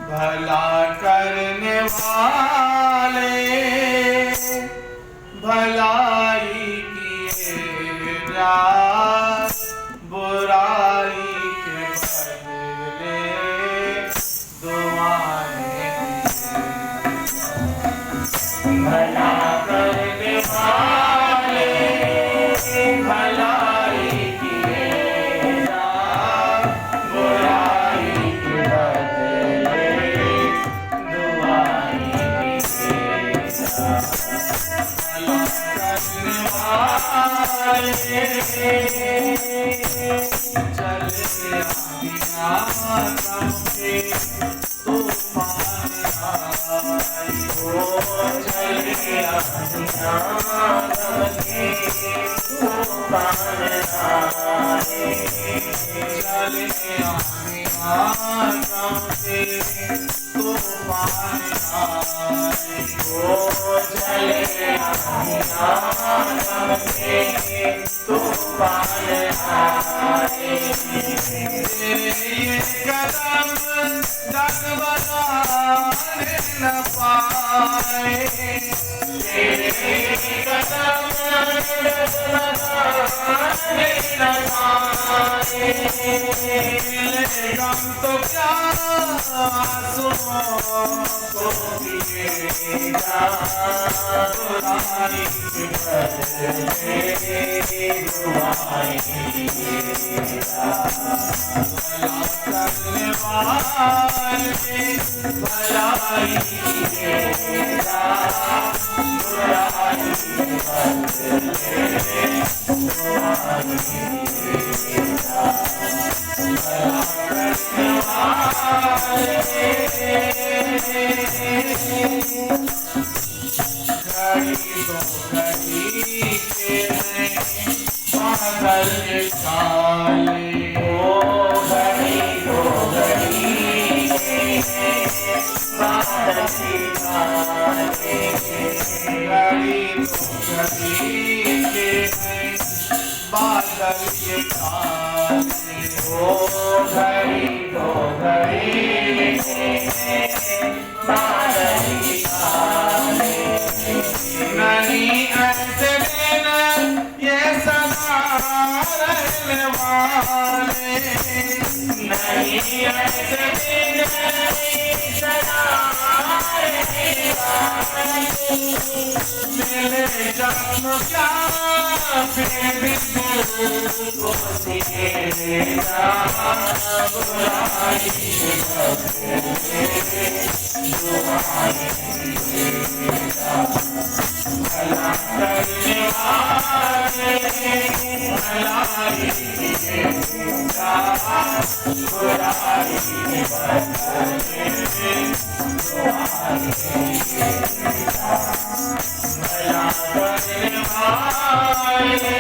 भला करने वाले भलाई किए जा, बुराई के बदले दुआएं भला करने वाले भलाई किए जा, बुराई के बदले दुआएं किए जा। भला करने वाले चले आदम के तूफान आए हो, चले आदम के तूफान आए, चले आदम के तूफान आए हो, चले आदम के तूफान आए। तेरे कदम जग बनाने न पाए, तेरे कदम जग बनाने न पाए। गम तो क्या आंसुओं को पिएगा, बुराई के बदले दुआएं किएगा। भला करने वाले भलाई किएगा, बुराई के बदले दुआएं किएगा। भला करने वाले घड़ी दो घड़ी के हैं बादल काले, ओ घड़ी दो घड़ी के हैं बादल काले, घड़ी दो घड़ी के हैं बादल काले, ओ घड़ी दो घड़ी के हैं बादल काले। नहीं ऐसे दिन ये सदा रहने वाले, नहीं ऐसे दिन सदा रहने वाले। मिले जन्म क्या फिर भी दिल को सिएगा, बुराई के बदले दुआएं किएगा। भला करने वाले भलाई किएगा, बुराई के बदले दुआएं किएगा। भला करने वाले